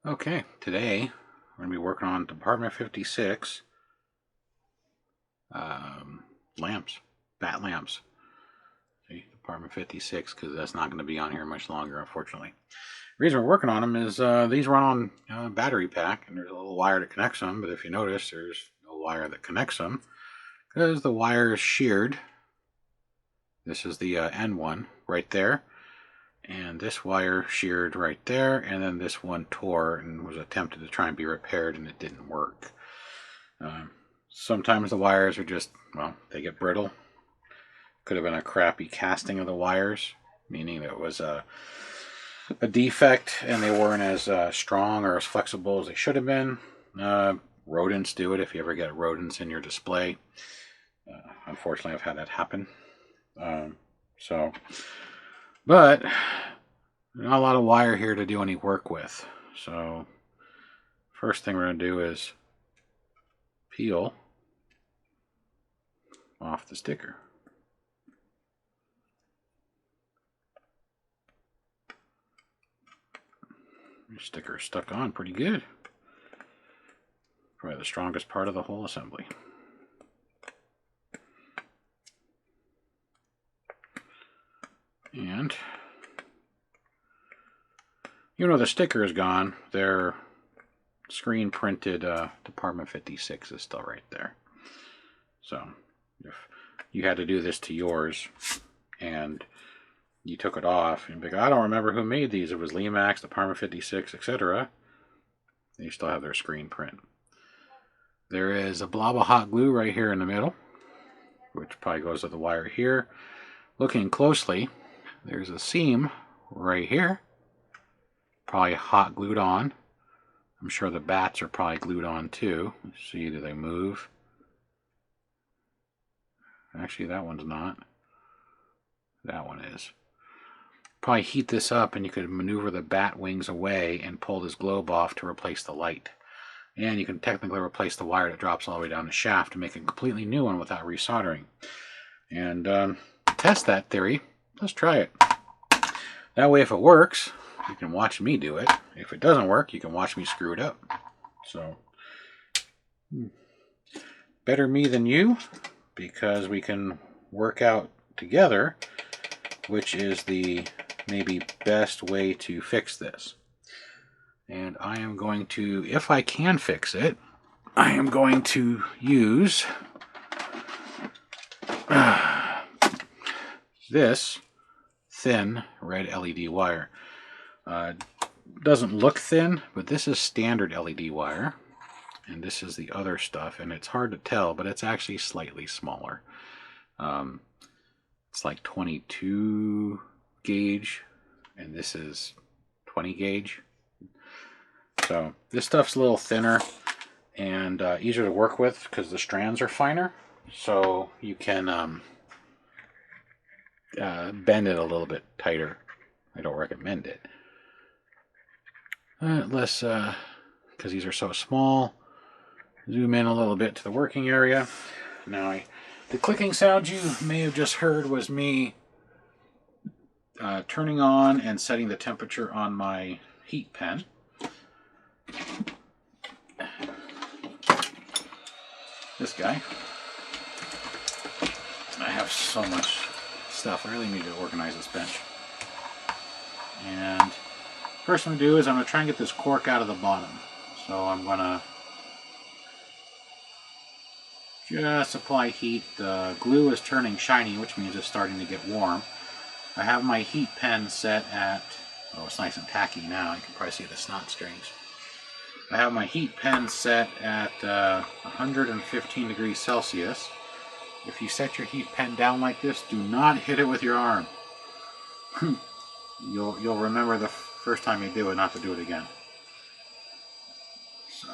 Okay, today we're going to be working on Department 56 lamps, bat lamps. See, Department 56, because that's not going to be on here much longer, unfortunately. The reason we're working on them is these run on a battery pack, and there's a little wire that connects them, but if you notice, there's no wire that connects them, because the wire is sheared. This is the end one right there. And this wire sheared right there, and then this one tore and was attempted to try and be repaired, and it didn't work. Sometimes the wires are just, well, they get brittle. Could have been a crappy casting of the wires, meaning it was a defect and they weren't as strong or as flexible as they should have been. Rodents do it if you ever get rodents in your display. Unfortunately, I've had that happen. But not a lot of wire here to do any work with. So first thing we're going to do is peel off the sticker. The sticker is stuck on pretty good. Probably the strongest part of the whole assembly. And even though the sticker is gone, their screen printed Department 56 is still right there. So if you had to do this to yours and you took it off and be like, I don't remember who made these, it was Lemax, Department 56, etc., they still have their screen print. There is a blob of hot glue right here in the middle, which probably goes to the wire here. Looking closely, there's a seam right here, probably hot glued on. I'm sure the bats are probably glued on too. Let's see, do they move? Actually, that one's not. That one is. Probably heat this up and you could maneuver the bat wings away and pull this globe off to replace the light. And you can technically replace the wire that drops all the way down the shaft to make a completely new one without resoldering. And test that theory. Let's try it. That way, if it works, you can watch me do it. If it doesn't work, you can watch me screw it up. So, better me than you, because we can work out together, which is the maybe best way to fix this. And I am going to, if I can fix it, I am going to use this thin red LED wire. Doesn't look thin, but this is standard LED wire, and this is the other stuff, and it's hard to tell, but it's actually slightly smaller. It's like 22 gauge, and this is 20 gauge. So this stuff's a little thinner and easier to work with because the strands are finer, so you can bend it a little bit tighter. I don't recommend it. Less, because these are so small. Zoom in a little bit to the working area. Now, the clicking sound you may have just heard was me turning on and setting the temperature on my heat pen. This guy. I have so much stuff. I really need to organize this bench. And first thing I'm going to do is I'm going to try and get this cork out of the bottom. So I'm going to just apply heat. The glue is turning shiny, which means it's starting to get warm. I have my heat pen set at, oh, it's nice and tacky now. You can probably see the snot strings. I have my heat pen set at 115 degrees Celsius. If you set your heat pen down like this, do not hit it with your arm. You'll remember the first time you do it not to do it again. So,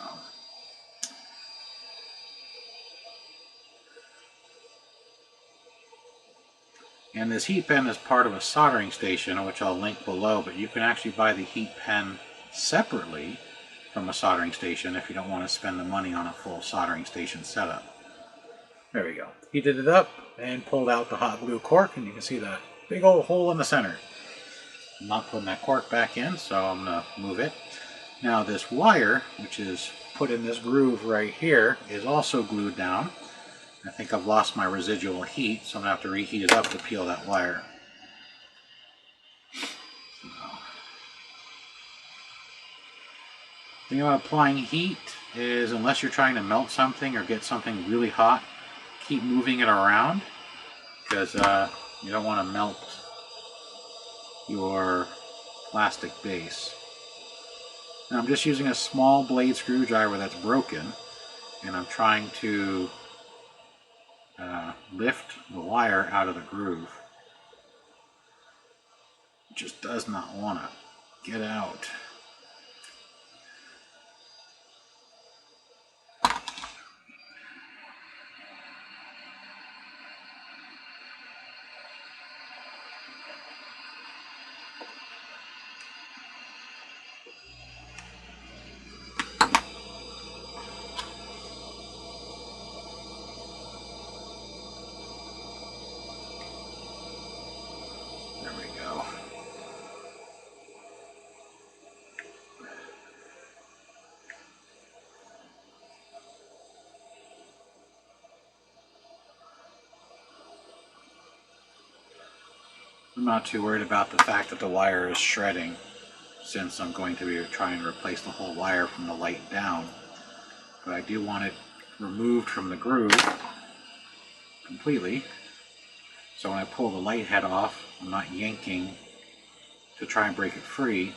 and this heat pen is part of a soldering station, which I'll link below, but you can actually buy the heat pen separately from a soldering station if you don't want to spend the money on a full soldering station setup. There we go. Heated it up and pulled out the hot glue cork, and you can see the big old hole in the center. I'm not putting that cork back in, so I'm going to move it. Now this wire, which is put in this groove right here, is also glued down. I think I've lost my residual heat, so I'm going to have to reheat it up to peel that wire. The thing about applying heat is, unless you're trying to melt something or get something really hot, keep moving it around, because you don't want to melt your plastic base. Now I'm just using a small blade screwdriver that's broken, and I'm trying to lift the wire out of the groove. It just does not want to get out. I'm not too worried about the fact that the wire is shredding, since I'm going to be trying to replace the whole wire from the light down. But I do want it removed from the groove completely, so when I pull the light head off, I'm not yanking to try and break it free.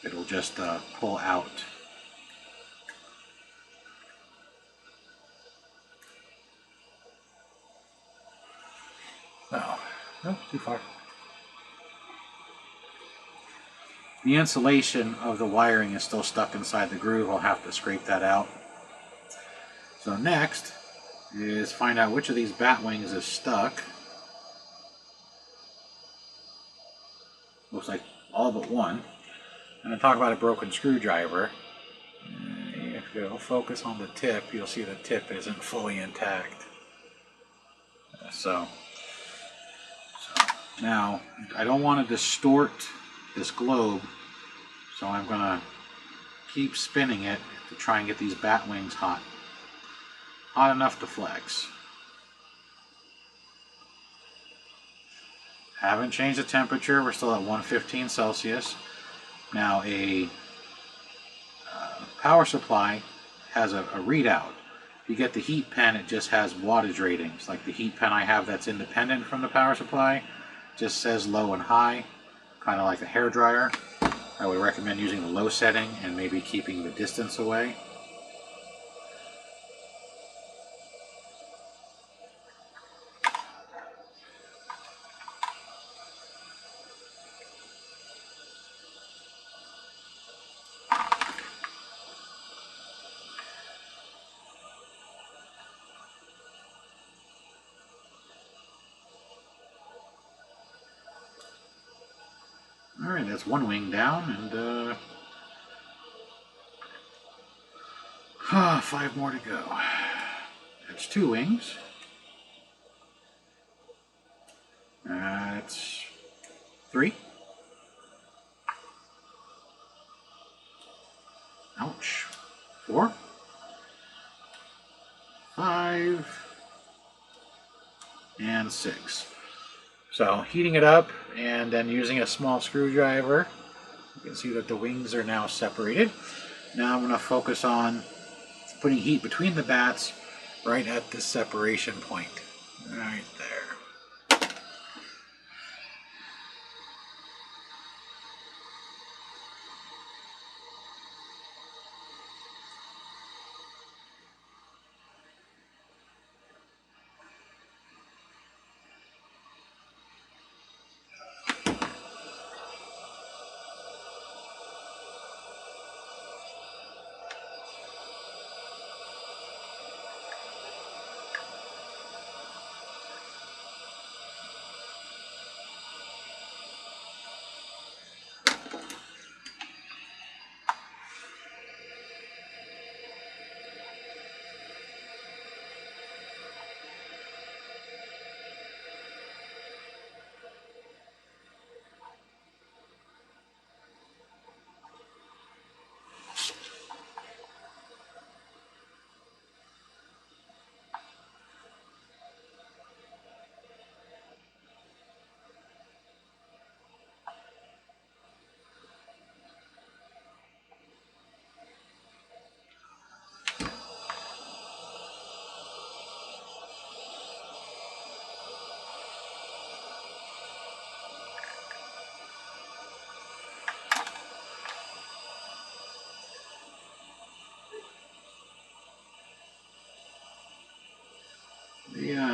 It'll just pull out. Oh, no, too far. The insulation of the wiring is still stuck inside the groove. I'll have to scrape that out. So next is find out which of these bat wings is stuck. Looks like all but one. And then talk about a broken screwdriver. If you'll focus on the tip, you'll see the tip isn't fully intact. So now I don't want to distort this globe, so I'm going to keep spinning it to try and get these bat wings hot. Hot enough to flex. Haven't changed the temperature, we're still at 115 Celsius. Now a power supply has a readout. If you get the heat pen, it just has wattage ratings. Like the heat pen I have that's independent from the power supply just says low and high, kind of like a hair dryer. I would recommend using the low setting and maybe keeping the distance away. Alright, that's one wing down, and 5 more to go. That's 2 wings. That's 3. Ouch. 4. 5. And 6. So heating it up and then using a small screwdriver, you can see that the wings are now separated. Now I'm going to focus on putting heat between the bats right at this separation point. Right there.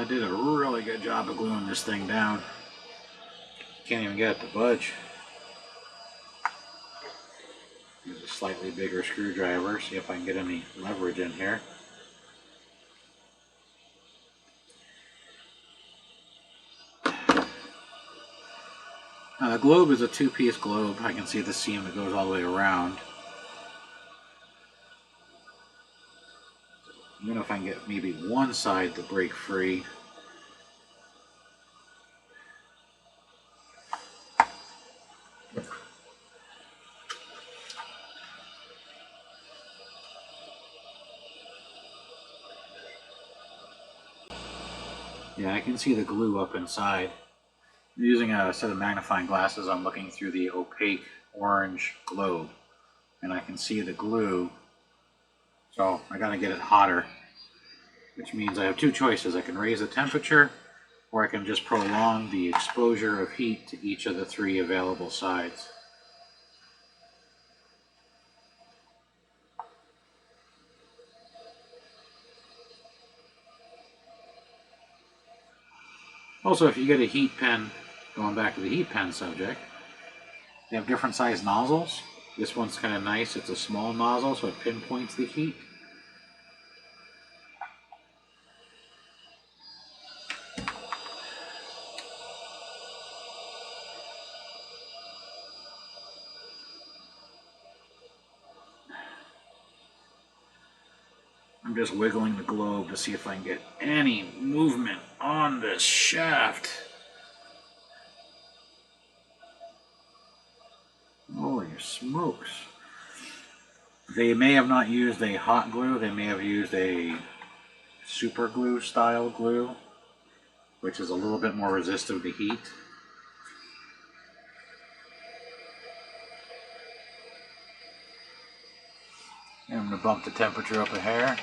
did a really good job of gluing this thing down. Can't even get it to budge. Use a slightly bigger screwdriver, see if I can get any leverage in here. Now the globe is a two-piece globe. I can see the seam that goes all the way around. Even if I can get maybe one side to break free. Yeah, I can see the glue up inside. Using a set of magnifying glasses, I'm looking through the opaque orange globe, and I can see the glue. So I gotta get it hotter, which means I have two choices. I can raise the temperature, or I can just prolong the exposure of heat to each of the three available sides. Also, if you get a heat pen, going back to the heat pen subject, they have different size nozzles. This one's kind of nice. It's a small nozzle, so it pinpoints the heat. I'm just wiggling the globe to see if I can get any movement on this shaft. Holy smokes. They may have not used a hot glue, they may have used a super glue style glue, which is a little bit more resistant to heat. And I'm going to bump the temperature up a hair.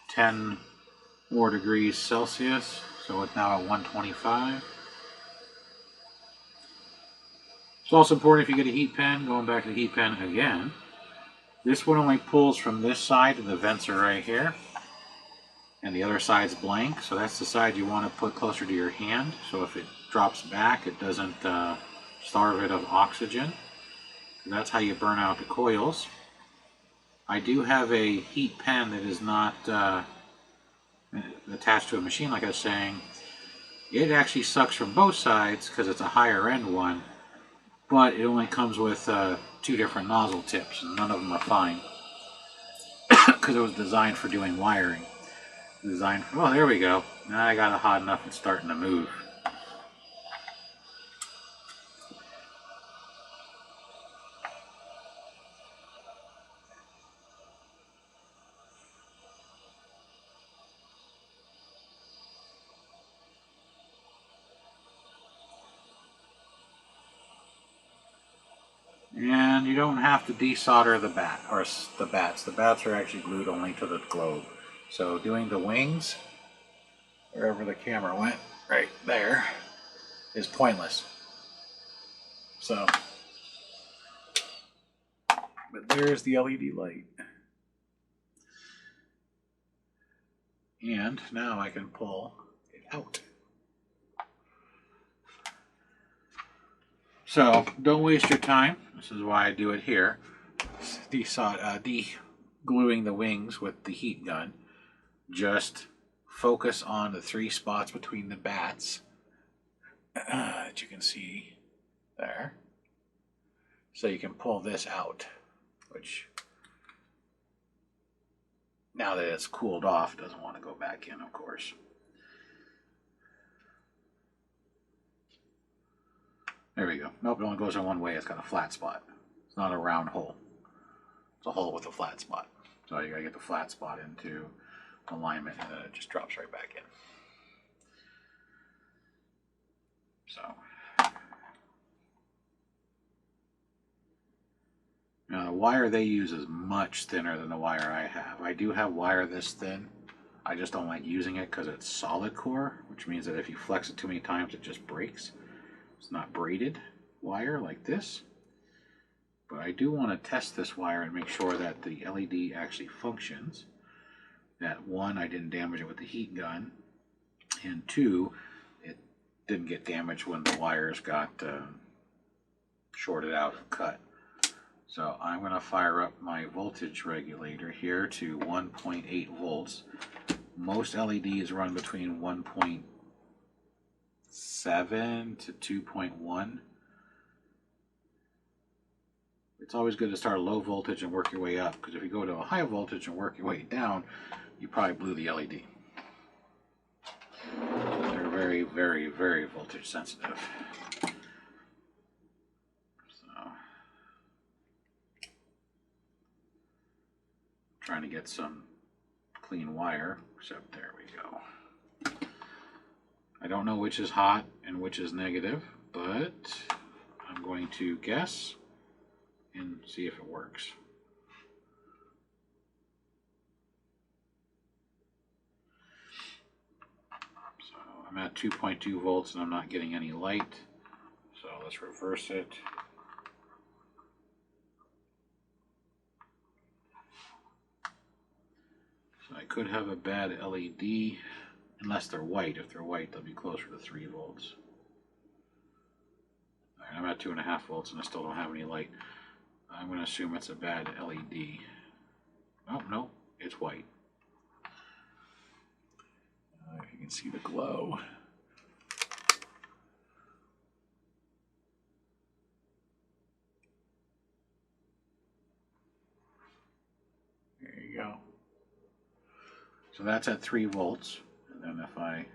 10 more degrees Celsius, so it's now at 125. It's also important if you get a heat pen, going back to the heat pen again, this one only pulls from this side, and the vents are right here. And the other side's blank, so that's the side you want to put closer to your hand, so if it drops back, it doesn't starve it of oxygen. And that's how you burn out the coils. I do have a heat pen that is not attached to a machine, like I was saying. It actually sucks from both sides because it's a higher end one, but it only comes with two different nozzle tips, and none of them are fine because it was designed for doing wiring. Designed for, oh, there we go. Now I got it hot enough it's starting to move. And you don't have to desolder the bat or the bats. The bats are actually glued only to the globe. So doing the wings, wherever the camera went, right there, is pointless. So, but there's the LED light. And now I can pull it out. So don't waste your time. This is why I do it here. De-gluing the wings with the heat gun. Just focus on the three spots between the bats that you can see there. So you can pull this out, which now that it's cooled off, doesn't want to go back in, of course. There we go. Nope, it only goes in one way. It's got a flat spot. It's not a round hole. It's a hole with a flat spot. So you gotta get the flat spot into alignment, and then it just drops right back in. So now the wire they use is much thinner than the wire I have. I do have wire this thin. I just don't like using it because it's solid core, which means that if you flex it too many times, it just breaks. It's not braided wire like this. But I do want to test this wire and make sure that the LED actually functions. that one, I didn't damage it with the heat gun, and two, it didn't get damaged when the wires got shorted out and cut. So I'm going to fire up my voltage regulator here to 1.8 volts. Most LEDs run between 1.7 to 2.1. It's always good to start low voltage and work your way up, because if you go to a high voltage and work your way down, you probably blew the LED. They're very, very, very voltage sensitive. So, trying to get some clean wire, except there we go. I don't know which is hot and which is negative, but I'm going to guess and see if it works. So I'm at 2.2 volts and I'm not getting any light. So let's reverse it. So I could have a bad LED, unless they're white. If they're white, they'll be closer to 3 volts. All right, I'm at 2.5 volts and I still don't have any light. I'm going to assume it's a bad LED. Oh, no, it's white. If you can see the glow. There you go. So that's at 3 volts. And then if I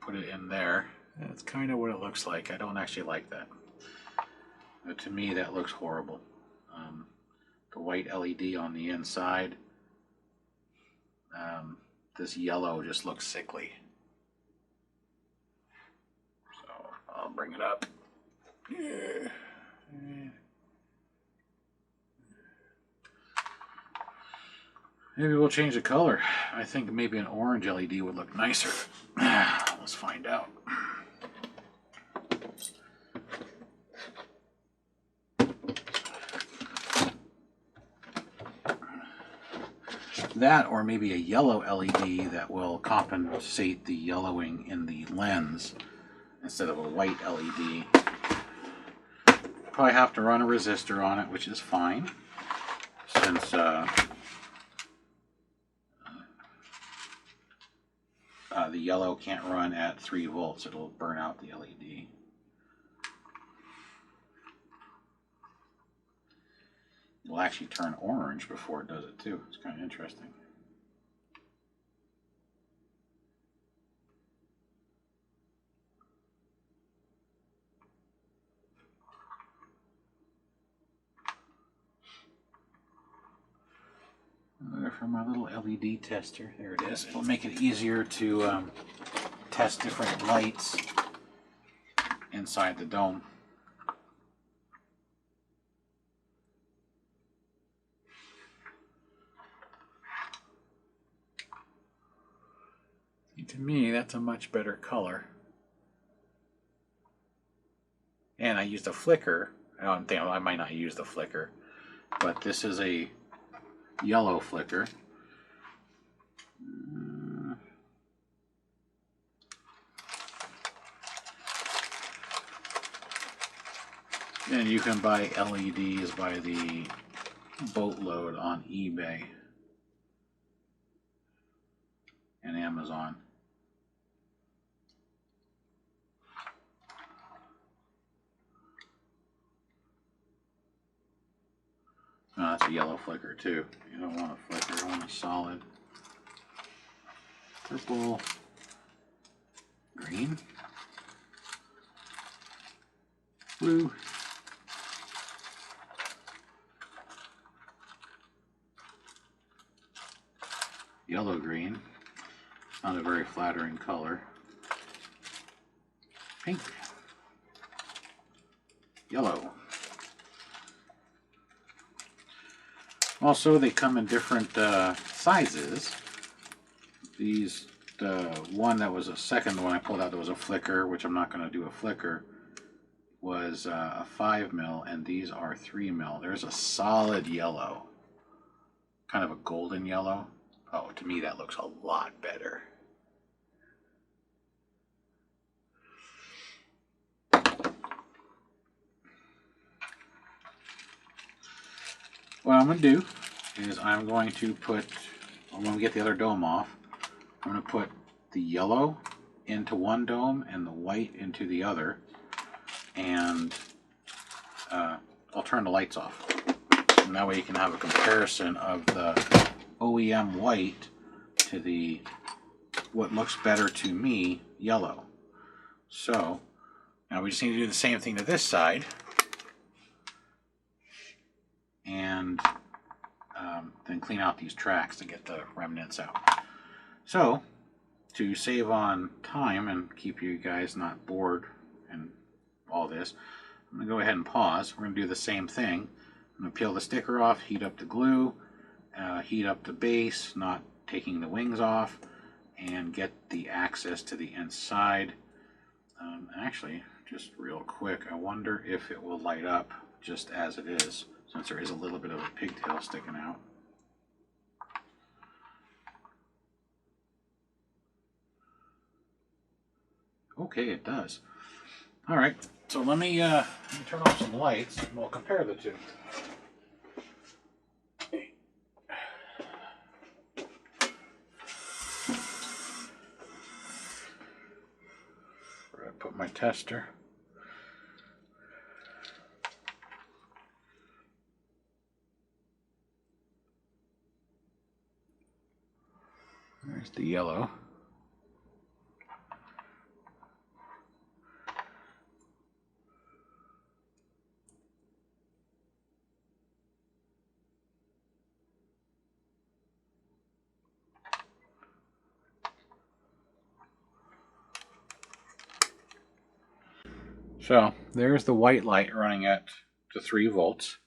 put it in there, that's kind of what it looks like. I don't actually like that. To me, that looks horrible. The white LED on the inside, this yellow just looks sickly. So I'll bring it up. Maybe we'll change the color. I think maybe an orange LED would look nicer. Let's find out. That, or maybe a yellow LED that will compensate the yellowing in the lens instead of a white LED. Probably have to run a resistor on it, which is fine, since the yellow can't run at 3 volts. It'll burn out the LED. It'll actually turn orange before it does it too. It's kind of interesting. For my little LED tester, there it is. It'll make it easier to test different lights inside the dome. To me, that's a much better color. And I used a flicker. I don't think I might not use the flicker, but this is a yellow flicker. And you can buy LEDs by the boatload on eBay and Amazon. Oh, that's a yellow flicker too. You don't want a flicker, you want a solid. Purple, green, blue, yellow green, not a very flattering color, pink, yellow. Also, they come in different sizes. These, one that was a second one I pulled out that was a flicker, which I'm not going to do a flicker, was a 5 mil, and these are 3 mil. There's a solid yellow. kind of a golden yellow. Oh, to me that looks a lot better. What I'm going to do is I'm going to get the other dome off, I'm going to put the yellow into one dome and the white into the other, and I'll turn the lights off. And that way you can have a comparison of the OEM white to the, what looks better to me, yellow. So now we just need to do the same thing to this side, and then clean out these tracks to get the remnants out. So to save on time and keep you guys not bored and all this, I'm going to go ahead and pause. We're going to do the same thing. I'm going to peel the sticker off, heat up the glue, heat up the base, not taking the wings off, and get the access to the inside. Actually, just real quick, I wonder if it will light up just as it is, since there is a little bit of a pigtail sticking out. Okay, it does. All right, so let me turn off some lights and we'll compare the two. Where I put my tester. There's the yellow. So there's the white light running at the 3 volts,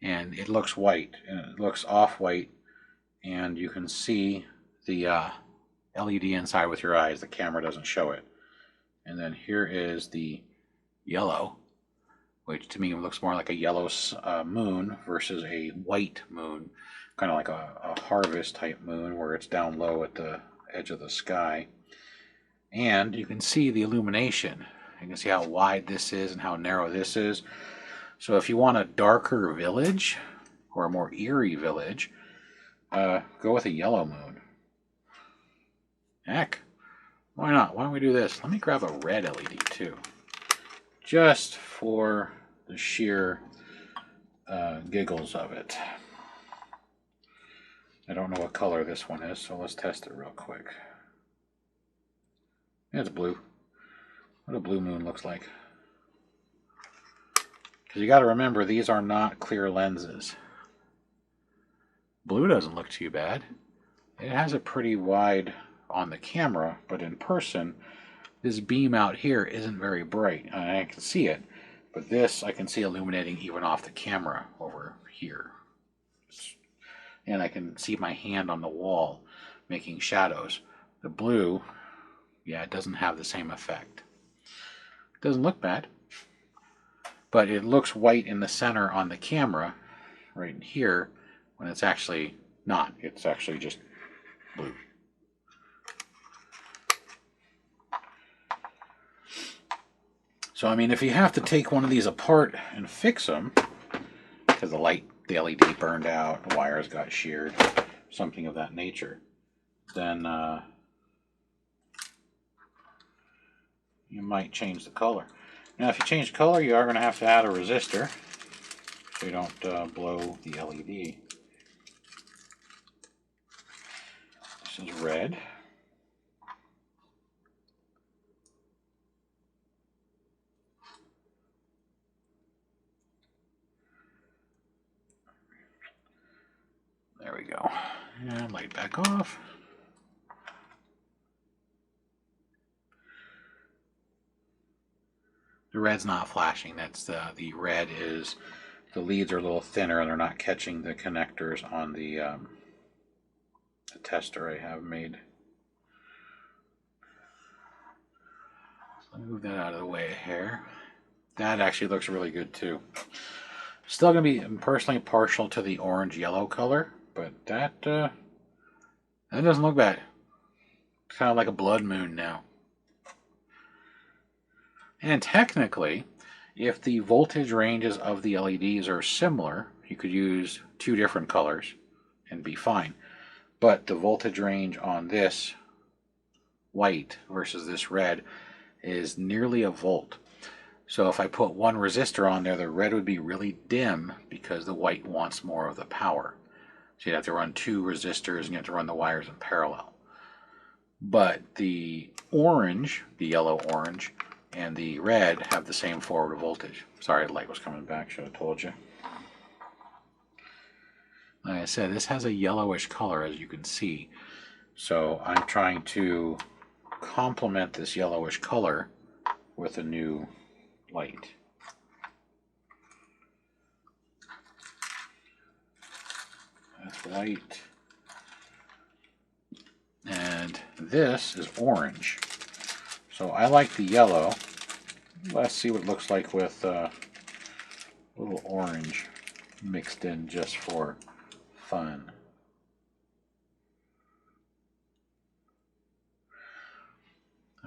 and it looks white, and it looks off-white, and you can see the LED inside with your eyes. The camera doesn't show it. And then here is the yellow, which to me looks more like a yellow moon versus a white moon, kind of like a harvest type moon where it's down low at the edge of the sky. And you can see the illumination. You can see how wide this is and how narrow this is. So if you want a darker village or a more eerie village, go with a yellow moon. Heck, why not? Why don't we do this? Let me grab a red LED too, just for the sheer giggles of it. I don't know what color this one is, so let's test it real quick. It's blue. What a blue moon looks like. Because you got to remember, these are not clear lenses. Blue doesn't look too bad. It has a pretty wide on the camera, but in person, this beam out here isn't very bright. I can see it, but this I can see illuminating even off the camera over here. And I can see my hand on the wall making shadows. The blue, yeah, it doesn't have the same effect. It doesn't look bad, but it looks white in the center on the camera right in here when it's actually not. It's actually just blue. So I mean, if you have to take one of these apart and fix them because the LED burned out, the wires got sheared, something of that nature, then you might change the color. Now if you change the color, you are going to have to add a resistor so you don't blow the LED. This is red. There we go. And light back off. The red's not flashing. That's the red is the leads are a little thinner and they're not catching the connectors on the tester I have made. So move that out of the way here. That actually looks really good too. Still going to be personally partial to the orange-yellow color, but that doesn't look bad. It's kind of like a blood moon now. And technically, if the voltage ranges of the LEDs are similar, you could use 2 different colors and be fine. But the voltage range on this white versus this red is nearly a volt. So if I put one resistor on there, the red would be really dim because the white wants more of the power. So you'd have to run 2 resistors and you have to run the wires in parallel. But the orange, the yellow-orange, and the red have the same forward voltage. Sorry, the light was coming back, should have told you. Like I said, this has a yellowish color, as you can see. So I'm trying to complement this yellowish color with a new light. That's white. And this is orange. So I like the yellow. Let's see what it looks like with a little orange mixed in just for fun.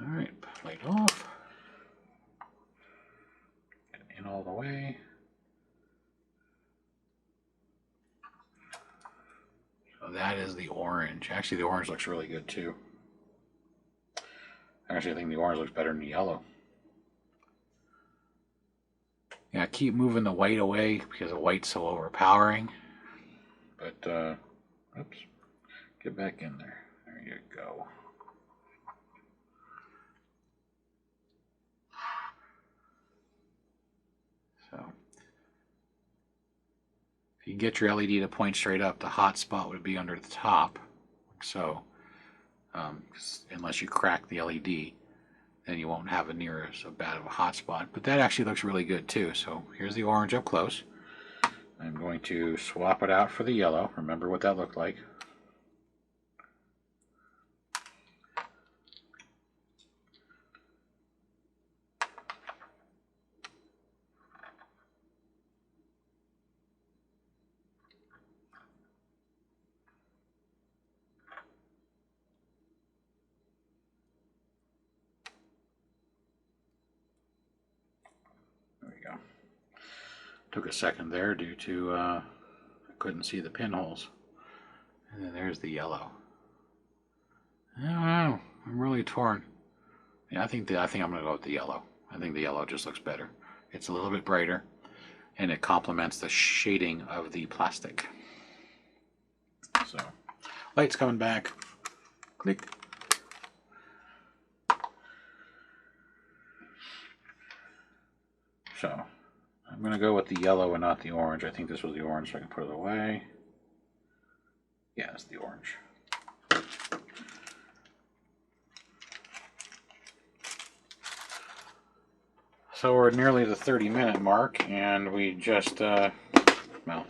Alright, light off. Get in all the way. So that is the orange. Actually, the orange looks really good too. Actually, I think the orange looks better than the yellow. Yeah, keep moving the white away because the white's so overpowering. But, oops, get back in there. There you go. So, if you can get your LED to point straight up, the hot spot would be under the top, like so. Unless you crack the LED, then you won't have near as bad of a hot spot. But that actually looks really good too. So here's the orange up close. I'm going to swap it out for the yellow. Remember what that looked like. Took a second there due to I couldn't see the pinholes. And then there's the yellow. I don't know. I'm really torn. Yeah, I think I'm gonna go with the yellow. I think the yellow just looks better. It's a little bit brighter, and it complements the shading of the plastic. So, light's coming back. Click. So, I'm going to go with the yellow and not the orange. I think this was the orange, so I can put it away. Yeah, it's the orange. So we're nearly the 30-minute mark, and we just, well,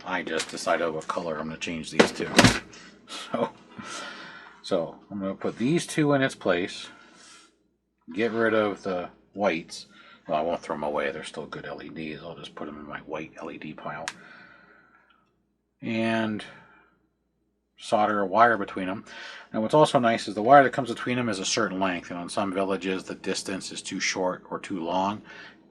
I just decided what color I'm going to change these to. So I'm going to put these 2 in its place, get rid of the whites. Well, I won't throw them away. They're still good LEDs. I'll just put them in my white LED pile. And solder a wire between them. Now what's also nice is the wire that comes between them is a certain length. And in some villages the distance is too short or too long.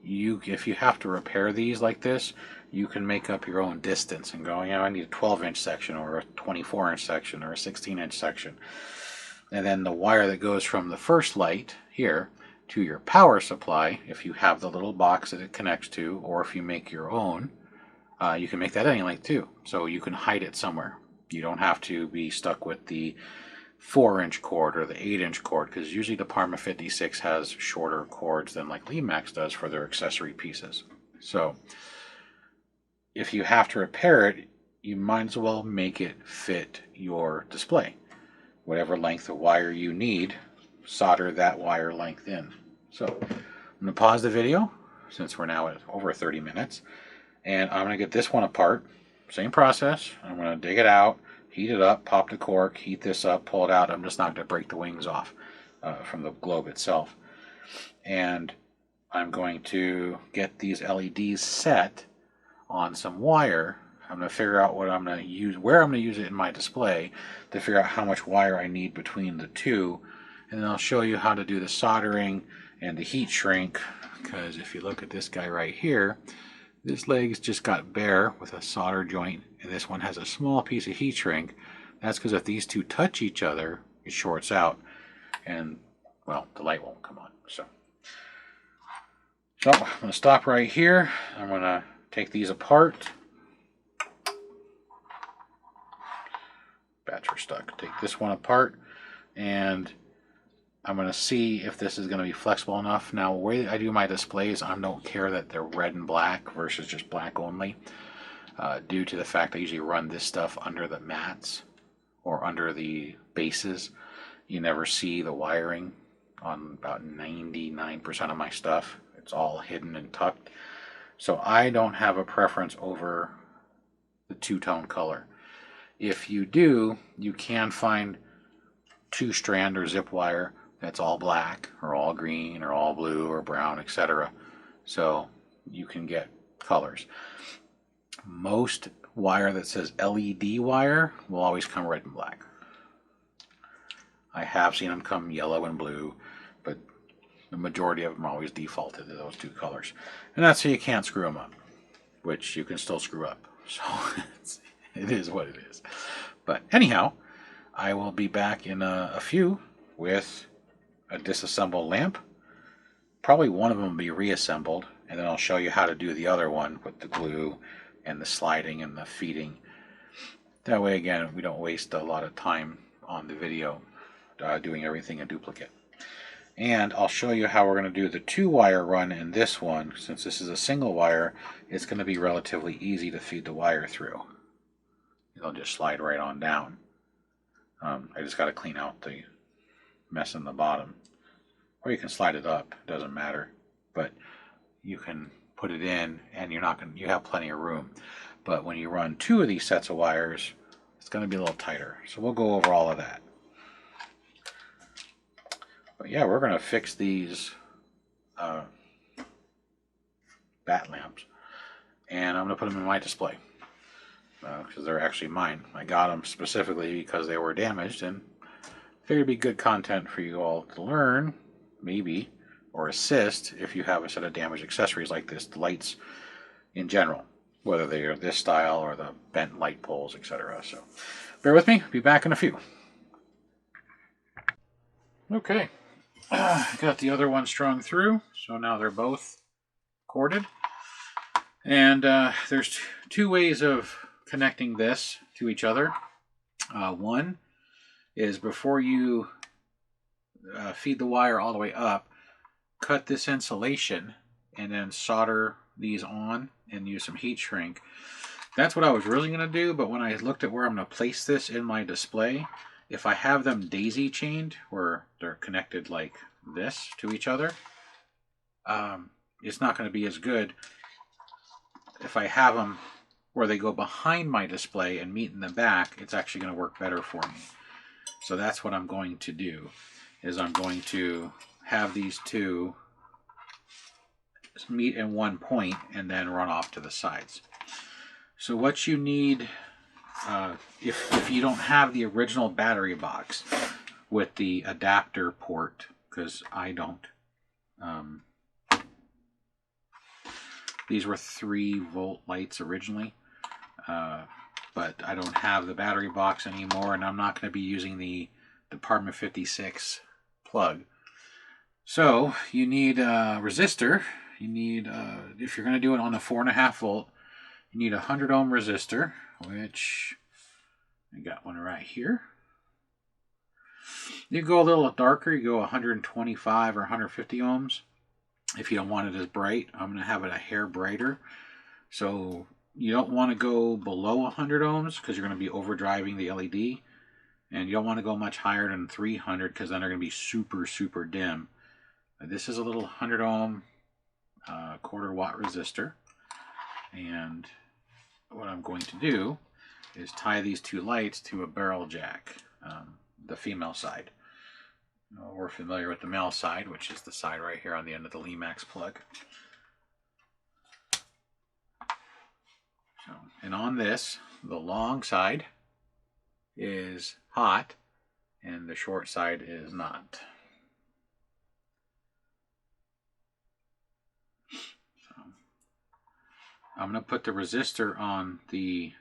If you have to repair these like this, you can make up your own distance and go, I need a 12-inch section or a 24-inch section or a 16-inch section. And then the wire that goes from the first light here to your power supply, if you have the little box that it connects to, or if you make your own, you can make that any length too. So you can hide it somewhere. You don't have to be stuck with the 4-inch cord or the 8-inch cord, because usually the Parma 56 has shorter cords than like Limax does for their accessory pieces. So if you have to repair it, you might as well make it fit your display. Whatever length of wire you need, solder that wire length in. So I'm going to pause the video since we're now at over 30 minutes, and I'm going to get this one apart. Same process. I'm going to dig it out, heat it up, pop the cork, heat this up, pull it out. I'm just not going to break the wings off from the globe itself. And I'm going to get these LEDs set on some wire I'm going to figure out what I'm going to use, where I'm going to use it in my display to figure out how much wire I need between the two. And then I'll show you how to do the soldering and the heat shrink, because if you look at this guy right here, this leg's just got bare with a solder joint, and this one has a small piece of heat shrink. That's because if these two touch each other, it shorts out, and, well, the light won't come on. So I'm going to stop right here. I'm going to take these apart. Battery stuck. Take this one apart, and I'm going to see if this is going to be flexible enough. Now, the way I do my displays, I don't care that they're red and black versus just black only, due to the fact I usually run this stuff under the mats or under the bases. You never see the wiring on about 99% of my stuff. It's all hidden and tucked. So I don't have a preference over the two-tone color. If you do, you can find two-strand or zip wire that's all black or all green or all blue or brown, etc. So you can get colors. Most wire that says LED wire will always come red and black. I have seen them come yellow and blue, but the majority of them always defaulted to those two colors. And that's so you can't screw them up, which you can still screw up. So it is what it is. But anyhow, I will be back in a few with a disassembled lamp. Probably one of them will be reassembled, and then I'll show you how to do the other one with the glue and the sliding and the feeding. That way, again, we don't waste a lot of time on the video doing everything in duplicate. And I'll show you how we're going to do the two-wire run in this one. Since this is a single wire, it's going to be relatively easy to feed the wire through. It'll just slide right on down. I just got to clean out the mess in the bottom. Or you can slide it up, it doesn't matter. But you can put it in, and you have plenty of room. But when you run two of these sets of wires, it's going to be a little tighter. So we'll go over all of that. But yeah, we're going to fix these bat lamps, and I'm going to put them in my display because they're actually mine. I got them specifically because they were damaged, and figured it'd be good content for you all to learn, maybe, or assist if you have a set of damaged accessories like this, the lights in general, whether they are this style or the bent light poles, etc. So bear with me, be back in a few. Okay. Got the other one strung through, so now they're both corded. And there's two ways of connecting this to each other. One is before you feed the wire all the way up, cut this insulation and then solder these on and use some heat shrink. That's what I was really going to do, but when I looked at where I'm going to place this in my display, if I have them daisy chained, where they're connected like this to each other, it's not going to be as good. If I have them where they go behind my display and meet in the back, it's actually going to work better for me. So that's what I'm going to do, is I'm going to have these two meet in one point and then run off to the sides. So what you need, if you don't have the original battery box with the adapter port, because I don't, these were 3-volt lights originally, but I don't have the battery box anymore, and I'm not going to be using the Department 56 plug. So you need a resistor. You need, if you're going to do it on a 4.5 volt, you need a 100 ohm resistor, which I got one right here. You go a little darker, you go 125 or 150 ohms. If you don't want it as bright, I'm going to have it a hair brighter. So you don't want to go below 100 ohms because you're going to be overdriving the LED. And you don't want to go much higher than 300 because then they're going to be super, super dim. This is a little 100 ohm quarter watt resistor. And what I'm going to do is tie these two lights to a barrel jack, the female side. We're familiar with the male side, which is the side right here on the end of the Limax plug. So, and on this, the long side is hot and the short side is not. So, I'm going to put the resistor on the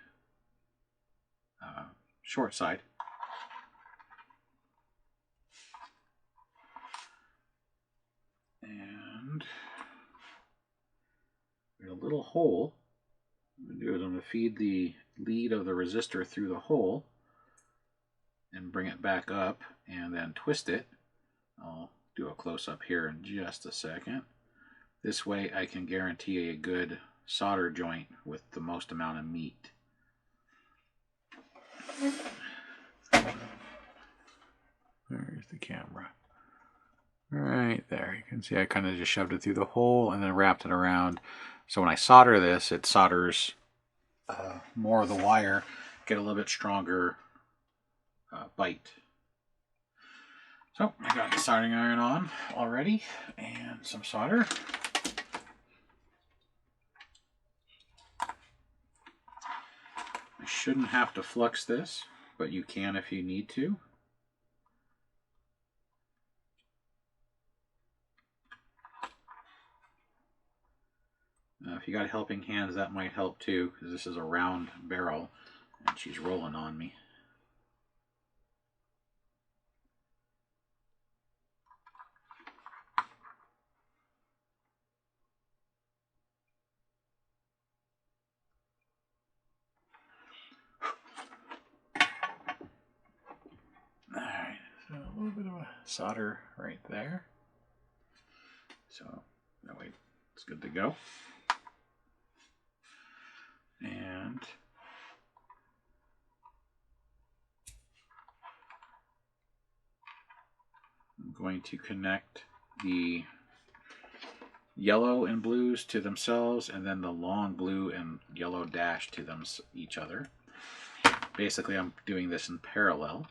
short side. And there's a little hole. What I'm going to do is I'm going to feed the lead of the resistor through the hole and bring it back up and then twist it. I'll do a close-up here in just a second. This way I can guarantee a good solder joint with the most amount of meat. There's the camera. Right there. You can see I kind of just shoved it through the hole and then wrapped it around. So when I solder this, it solders more of the wire, get a little bit stronger bite. So I got the soldering iron on already and some solder. I shouldn't have to flux this, but you can if you need to. If you got helping hands, that might help too, because this is a round barrel and she's rolling on me. Alright, so a little bit of a solder right there. So that way it's good to go. And I'm going to connect the yellow and blues to themselves and then the long blue and yellow dash to them each other. Basically I'm doing this in parallel.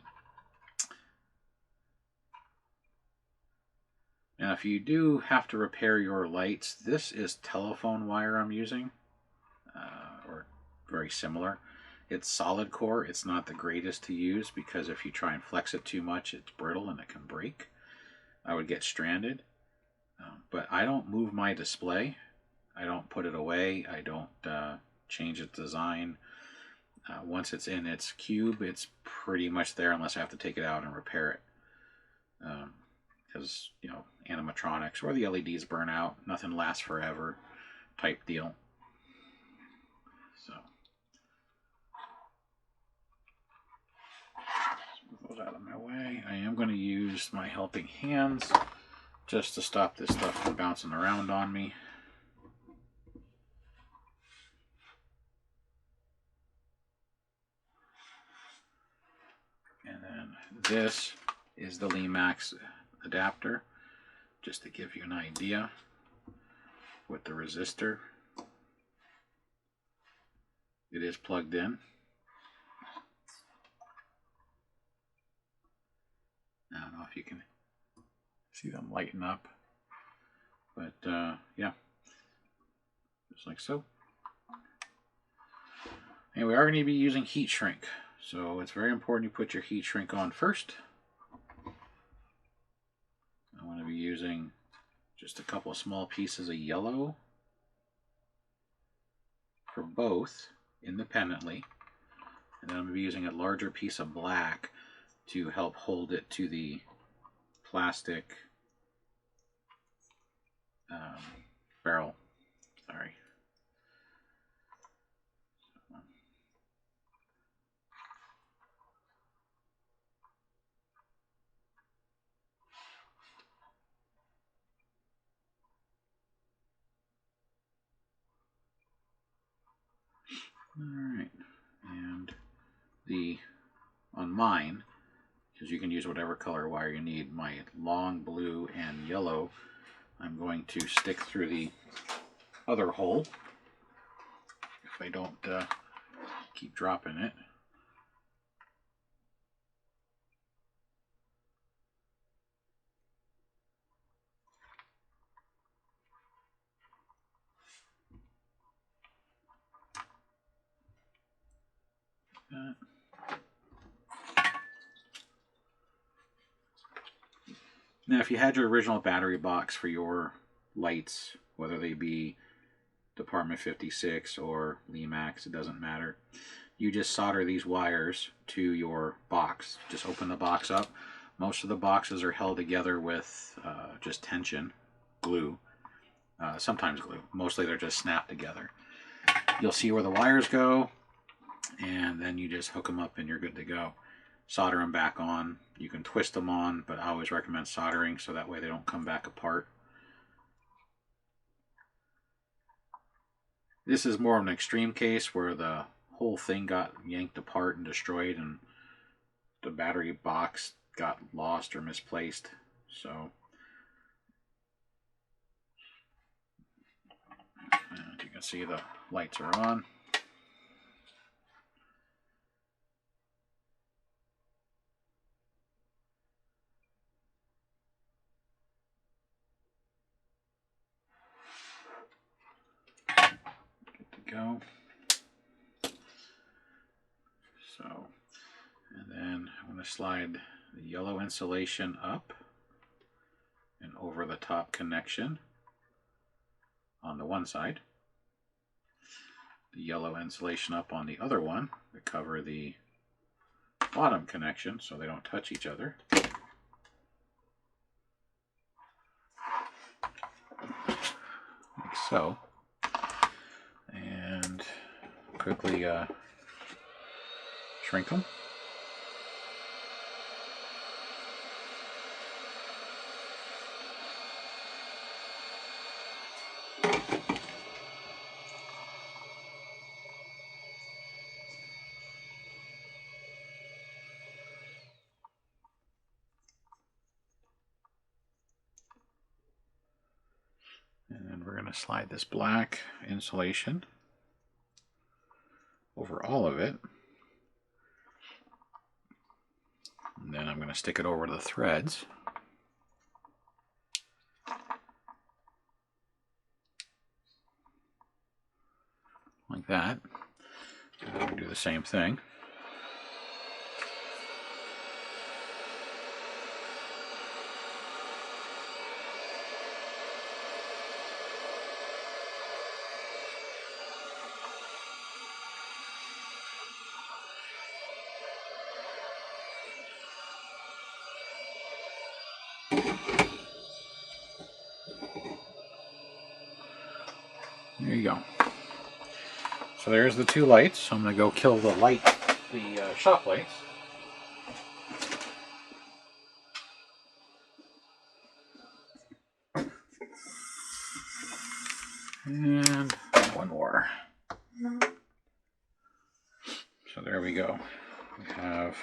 Now if you do have to repair your lights, this is telephone wire I'm using, or very similar. It's solid core. It's not the greatest to use because if you try and flex it too much, it's brittle and it can break. I would get stranded. But I don't move my display. I don't put it away. I don't change its design. Once it's in its cube, it's pretty much there unless I have to take it out and repair it. Because, you know, animatronics or the LEDs burn out. Nothing lasts forever type deal. So, move those out of my way. I am going to use my helping hands just to stop this stuff from bouncing around on me. And then this is the Limax adapter, just to give you an idea with the resistor. It is plugged in. I don't know if you can see them lighten up, but yeah, just like so. And we are going to be using heat shrink, so it's very important you put your heat shrink on first. I want to be using just a couple of small pieces of yellow for both independently, and then I'm going to be using a larger piece of black to help hold it to the plastic barrel. Sorry. Alright, and on mine, because you can use whatever color wire you need, my long blue and yellow, I'm going to stick through the other hole if I don't keep dropping it. Now, if you had your original battery box for your lights, whether they be Department 56 or Limax, it doesn't matter. You just solder these wires to your box. Just open the box up. Most of the boxes are held together with just tension, glue, sometimes glue. Mostly they're just snapped together. You'll see where the wires go, and then you just hook them up and you're good to go. Solder them back on. You can twist them on, but I always recommend soldering so that way they don't come back apart. This is more of an extreme case where the whole thing got yanked apart and destroyed and the battery box got lost or misplaced. So, and you can see the lights are on. Go. So, and then I'm going to slide the yellow insulation up and over the top connection on the one side. The yellow insulation up on the other one to cover the bottom connection so they don't touch each other. Like so. And quickly shrink them. And then we're going to slide this black insulation over all of it. And then I'm going to stick it over the threads. Like that. And then we do the same thing. There you go. So there's the two lights. I'm going to go kill the shop lights. And one more. So there we go. We have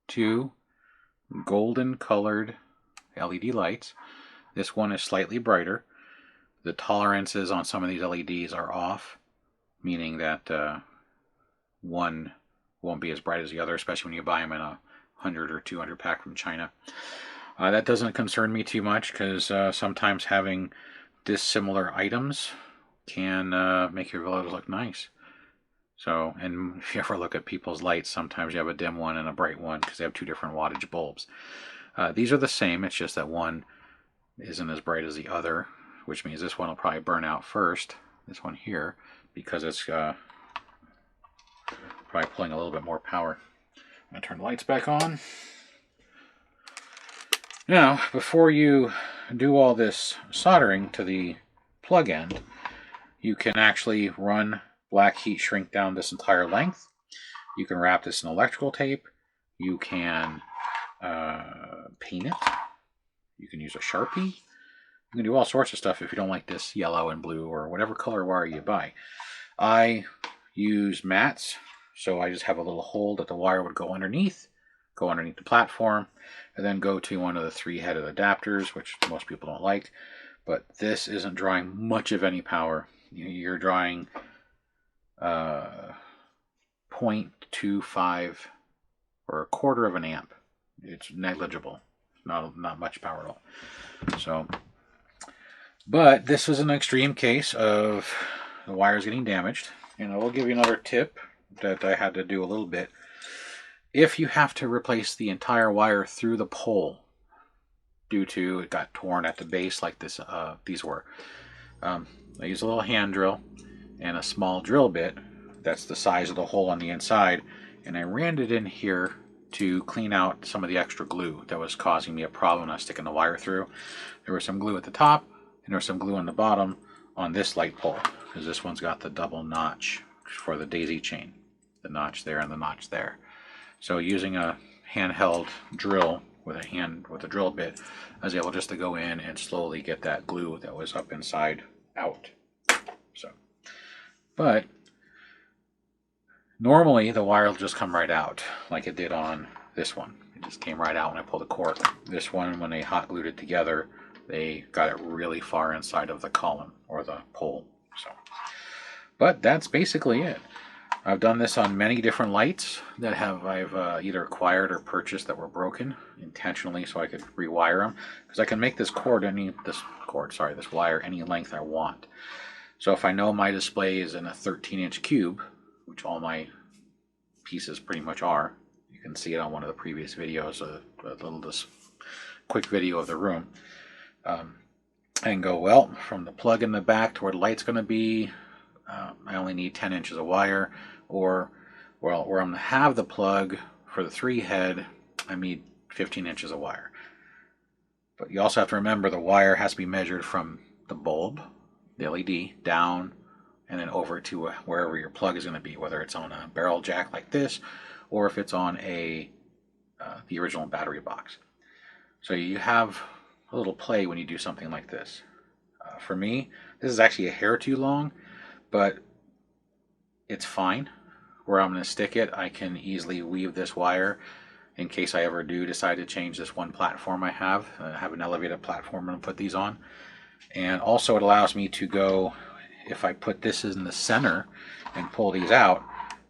two golden colored LED lights. This one is slightly brighter. The tolerances on some of these LEDs are off, meaning that one won't be as bright as the other, especially when you buy them in a 100 or 200 pack from China. That doesn't concern me too much because sometimes having dissimilar items can make your village look nice. So, and if you ever look at people's lights, sometimes you have a dim one and a bright one because they have two different wattage bulbs. These are the same, it's just that one isn't as bright as the other, which means this one will probably burn out first, this one here, because it's probably pulling a little bit more power. I'm going to turn the lights back on. Now, before you do all this soldering to the plug end, you can actually run black heat shrink down this entire length. You can wrap this in electrical tape. You can paint it. You can use a Sharpie. You can do all sorts of stuff if you don't like this yellow and blue or whatever color wire you buy. I use mats, so I just have a little hole that the wire would go underneath the platform, and then go to one of the 3-headed adapters, which most people don't like. But this isn't drawing much of any power. You're drawing 0.25 or a quarter of an amp. It's negligible. Not much power at all. So, but this was an extreme case of the wires getting damaged. And I will give you another tip that I had to do a little bit. If you have to replace the entire wire through the pole due to it got torn at the base like this, these were, I use a little hand drill and a small drill bit that's the size of the hole on the inside, and I ran it in here to clean out some of the extra glue that was causing me a problem when I was sticking the wire through. There was some glue at the top and there was some glue on the bottom on this light pole, because this one's got the double notch for the daisy chain, the notch there and the notch there. So using a handheld drill with a drill bit, I was able just to go in and slowly get that glue that was up inside out. So, but normally the wire will just come right out like it did on this one. It just came right out when I pulled the cork. This one, when they hot glued it together, they got it really far inside of the column or the pole. So, but that's basically it. I've done this on many different lights that I've either acquired or purchased that were broken intentionally so I could rewire them, because I can make this wire any length I want. So if I know my display is in a 13-inch cube, which all my pieces pretty much are, you can see it on one of the previous videos, a little quick video of the room, and go, well, from the plug in the back to where the light's going to be, I only need 10 inches of wire, or well, where I'm going to have the plug for the 3 head, I need 15 inches of wire. But you also have to remember the wire has to be measured from the bulb, the LED, down, and then over to wherever your plug is going to be, whether it's on a barrel jack like this, or if it's on the original battery box. So you have a little play when you do something like this. For me, this is actually a hair too long, but it's fine. Where I'm going to stick it, I can easily weave this wire in case I ever do decide to change this one platform I have. I have an elevated platform I'm going to put these on. And also it allows me to go, if I put this in the center and pull these out,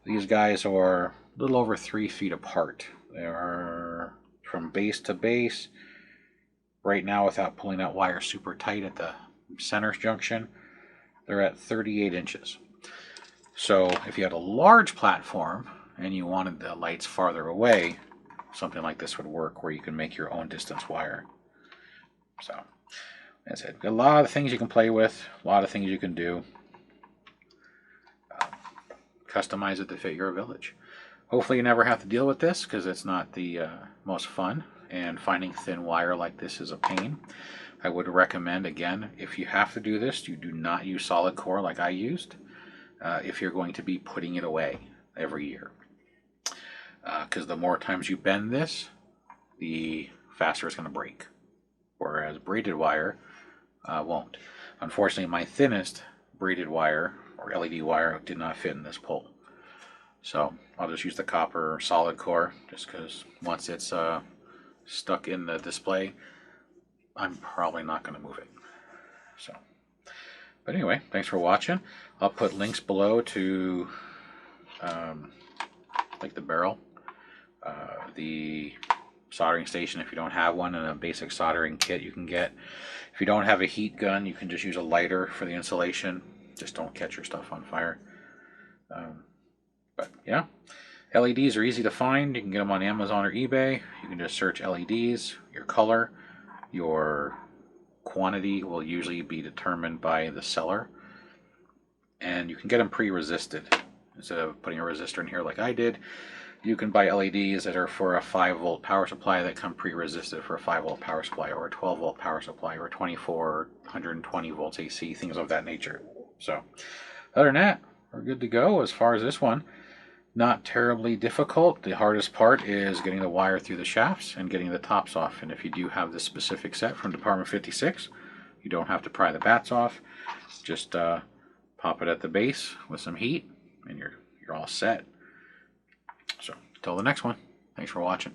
these guys are a little over 3 feet apart. They are from base to base. Right now, without pulling that wire super tight at the center junction, they're at 38 inches. So if you had a large platform and you wanted the lights farther away, something like this would work, where you can make your own distance wire. So that's it. A lot of things you can play with, a lot of things you can do. Customize it to fit your village. Hopefully you never have to deal with this, because it's not the most fun, and finding thin wire like this is a pain. I would recommend, again, if you have to do this, you do not use solid core like I used, if you're going to be putting it away every year. Because the more times you bend this, the faster it's going to break. Whereas braided wire won't. Unfortunately, my thinnest braided wire or LED wire did not fit in this pole. So I'll just use the copper solid core, just because once it's stuck in the display, I'm probably not going to move it. So, but anyway, thanks for watching. I'll put links below to like the barrel, the soldering station if you don't have one, and a basic soldering kit you can get. If you don't have a heat gun, you can just use a lighter for the insulation. Just don't catch your stuff on fire. But yeah, LEDs are easy to find. You can get them on Amazon or eBay. You can just search LEDs, your color, your quantity will usually be determined by the seller, and you can get them pre-resisted. Instead of putting a resistor in here like I did, you can buy LEDs that are for a 5-volt power supply that come pre-resisted for a 5-volt power supply, or a 12-volt power supply, or 24, 120 volts AC, things of that nature. So other than that, we're good to go as far as this one. Not terribly difficult. The hardest part is getting the wire through the shafts and getting the tops off. And if you do have this specific set from Department 56, you don't have to pry the bats off. Just pop it at the base with some heat, and you're all set. So until the next one, thanks for watching.